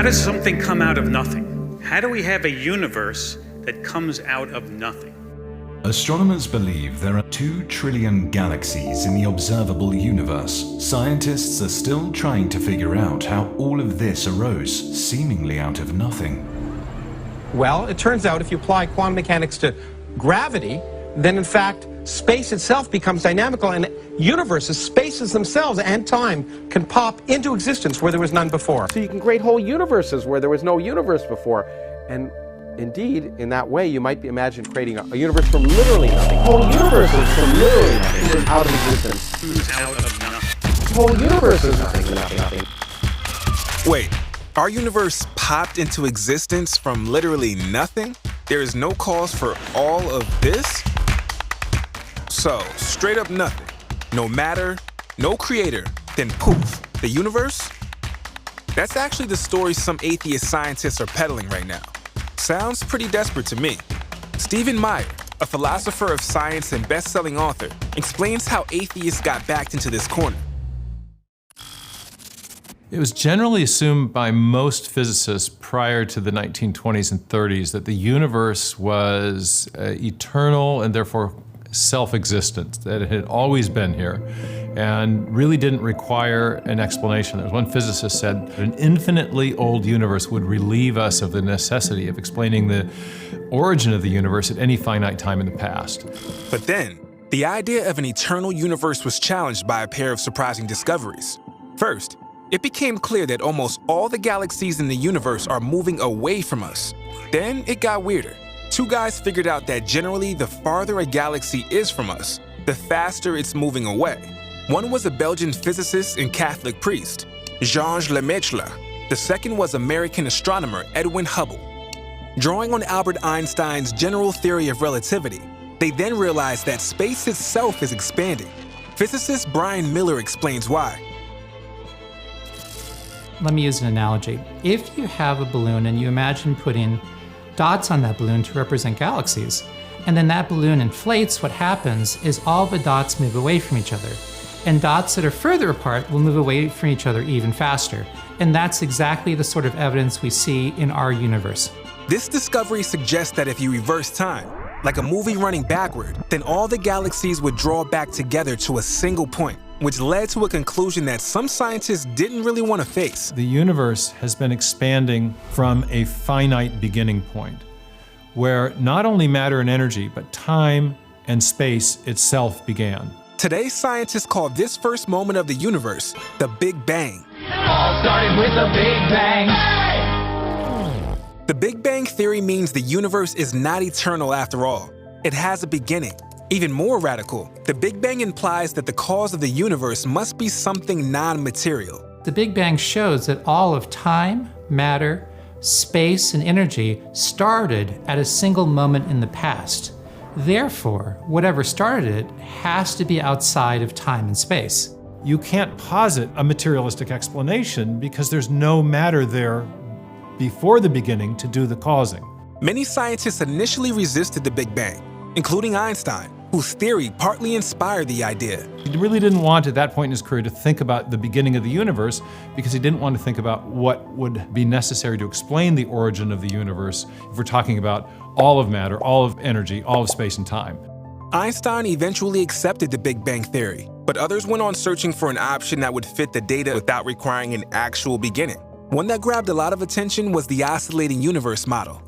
does something come out of nothing? How do we have a universe that comes out of nothing? Astronomers believe there are 2 trillion galaxies in the observable universe. Scientists are still trying to figure out how all of this arose, seemingly out of nothing. Well, it turns out if you apply quantum mechanics to gravity, then in fact space itself becomes dynamical, and universes, spaces themselves and time can pop into existence where there was none before. So you can create whole universes where there was no universe before. And indeed, in that way, you might imagine creating a universe from literally nothing. Whole universes from literally nothing, out of existence. Out of nothing. Whole universes, nothing. Wait, our universe popped into existence from literally nothing? There is no cause for all of this? So, straight up nothing. No matter, no creator, then poof, the universe? That's actually the story some atheist scientists are peddling right now. Sounds pretty desperate to me. Stephen Meyer, a philosopher of science and best-selling author, explains how atheists got backed into this corner. It was generally assumed by most physicists prior to the 1920s and 30s that the universe was eternal and therefore self-existent, that it had always been here and really didn't require an explanation. There was one physicist said an infinitely old universe would relieve us of the necessity of explaining the origin of the universe at any finite time in the past. But then, the idea of an eternal universe was challenged by a pair of surprising discoveries. First, it became clear that almost all the galaxies in the universe are moving away from us. Then it got weirder. 2 guys figured out that generally the farther a galaxy is from us, the faster it's moving away. One was a Belgian physicist and Catholic priest, Georges Lemaitre. The second was American astronomer Edwin Hubble. Drawing on Albert Einstein's general theory of relativity, they then realized that space itself is expanding. Physicist Brian Miller explains why. Let me use an analogy. If you have a balloon and you imagine putting dots on that balloon to represent galaxies, and then that balloon inflates, what happens is all the dots move away from each other. And dots that are further apart will move away from each other even faster. And that's exactly the sort of evidence we see in our universe. This discovery suggests that if you reverse time, like a movie running backward, then all the galaxies would draw back together to a single point, which led to a conclusion that some scientists didn't really want to face. The universe has been expanding from a finite beginning point, where not only matter and energy, but time and space itself began. Today, scientists call this first moment of the universe the Big Bang. It all started with the Big Bang. The Big Bang theory means the universe is not eternal after all. It has a beginning. Even more radical, the Big Bang implies that the cause of the universe must be something non-material. The Big Bang shows that all of time, matter, space, and energy started at a single moment in the past. Therefore, whatever started it has to be outside of time and space. You can't posit a materialistic explanation because there's no matter there before the beginning to do the causing. Many scientists initially resisted the Big Bang, including Einstein, whose theory partly inspired the idea. He really didn't want at that point in his career to think about the beginning of the universe because he didn't want to think about what would be necessary to explain the origin of the universe if we're talking about all of matter, all of energy, all of space and time. Einstein eventually accepted the Big Bang theory, but others went on searching for an option that would fit the data without requiring an actual beginning. One that grabbed a lot of attention was the oscillating universe model.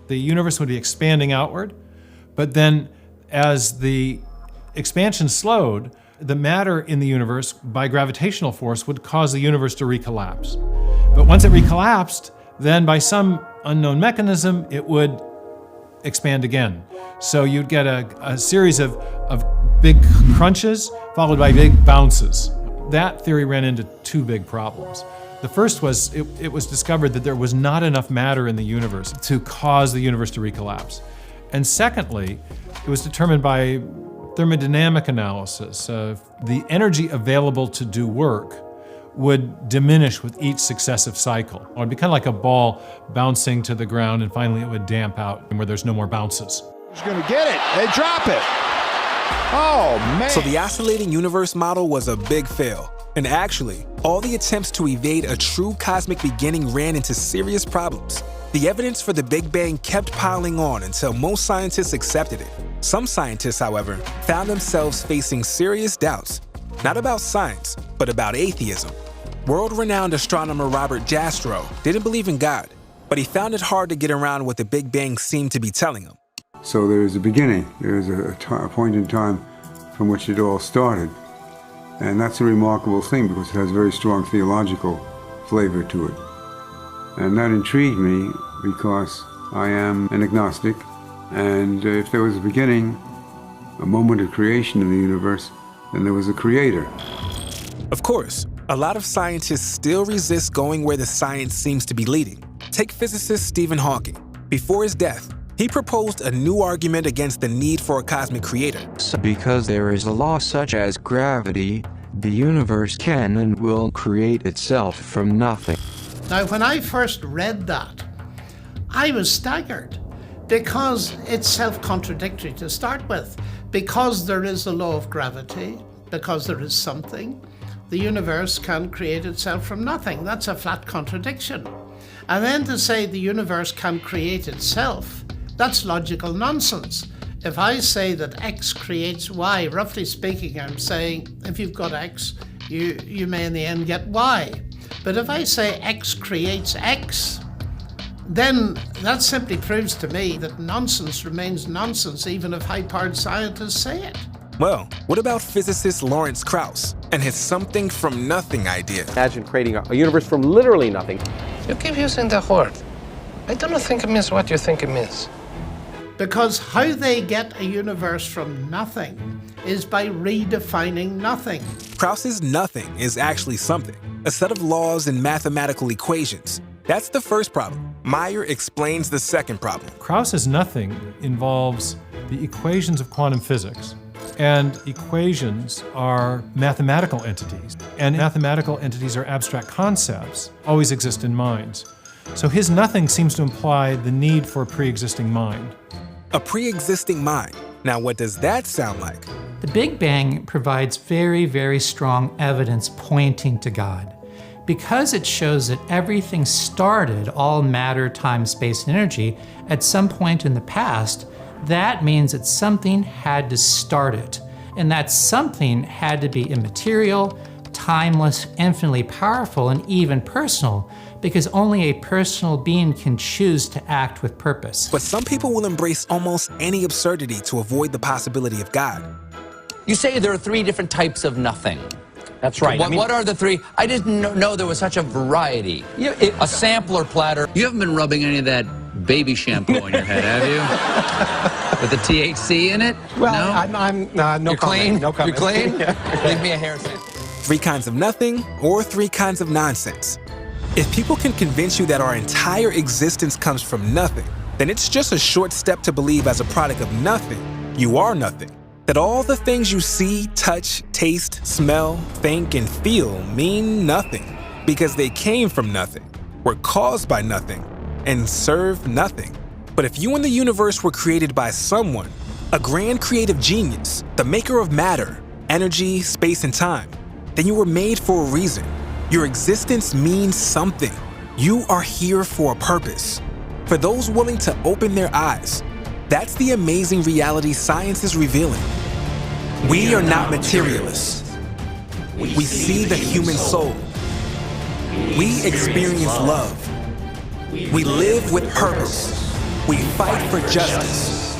The universe would be expanding outward, but then as the expansion slowed, the matter in the universe by gravitational force would cause the universe to recollapse. But once it recollapsed, then by some unknown mechanism, it would expand again. So you'd get a series of big crunches followed by big bounces. That theory ran into 2 big problems. The first was it was discovered that there was not enough matter in the universe to cause the universe to recollapse. And secondly, it was determined by thermodynamic analysis. The energy available to do work would diminish with each successive cycle. It would be kind of like a ball bouncing to the ground and finally it would damp out where there's no more bounces. Who's gonna get it? They drop it. Oh, man. So the oscillating universe model was a big fail. And actually, all the attempts to evade a true cosmic beginning ran into serious problems. The evidence for the Big Bang kept piling on until most scientists accepted it. Some scientists, however, found themselves facing serious doubts, not about science, but about atheism. World-renowned astronomer Robert Jastrow didn't believe in God, but he found it hard to get around what the Big Bang seemed to be telling him. So there is a beginning, there is a point in time from which it all started. And that's a remarkable thing because it has a very strong theological flavor to it. And that intrigued me because I am an agnostic, and if there was a beginning, a moment of creation in the universe, then there was a creator. Of course, a lot of scientists still resist going where the science seems to be leading. Take physicist Stephen Hawking. Before his death, he proposed a new argument against the need for a cosmic creator. Because there is a law such as gravity, the universe can and will create itself from nothing. Now, when I first read that, I was staggered because it's self-contradictory to start with. Because there is a law of gravity, because there is something, the universe can create itself from nothing. That's a flat contradiction. And then to say the universe can create itself, that's logical nonsense. If I say that X creates Y, roughly speaking, I'm saying if you've got X, you may in the end get Y. But if I say X creates X, then that simply proves to me that nonsense remains nonsense even if high-powered scientists say it. Well, what about physicist Lawrence Krauss and his something from nothing idea? Imagine creating a universe from literally nothing. You keep using the word. I don't think it means what you think it means. Because how they get a universe from nothing is by redefining nothing. Krauss's nothing is actually something, a set of laws and mathematical equations. That's the first problem. Meyer explains the second problem. Krauss's nothing involves the equations of quantum physics. And equations are mathematical entities. And mathematical entities are abstract concepts, always exist in minds. So his nothing seems to imply the need for a pre-existing mind. A pre-existing mind. Now, what does that sound like? The Big Bang provides very, very strong evidence pointing to God. Because it shows that everything started, all matter, time, space, and energy, at some point in the past, that means that something had to start it. And that something had to be immaterial, timeless, infinitely powerful, and even personal, because only a personal being can choose to act with purpose. But some people will embrace almost any absurdity to avoid the possibility of God. You say there are 3 different types of nothing. That's right. What are the 3? I didn't know there was such a variety. A sampler platter. You haven't been rubbing any of that baby shampoo on your head, have you? With the THC in it? Well, no? I'm no You're comment. clean? No comment. You're clean? Yeah. Leave me a hair sample. 3 kinds of nothing or 3 kinds of nonsense. If people can convince you that our entire existence comes from nothing, then it's just a short step to believe as a product of nothing, you are nothing. That all the things you see, touch, taste, smell, think, and feel mean nothing because they came from nothing, were caused by nothing, and serve nothing. But if you and the universe were created by someone, a grand creative genius, the maker of matter, energy, space, and time, then you were made for a reason. Your existence means something. You are here for a purpose. For those willing to open their eyes, that's the amazing reality science is revealing. We are not materialists. We see the human soul. We experience love. We live with purpose. We fight for justice.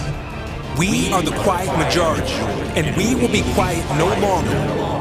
We are the quiet majority, and we will be quiet no longer.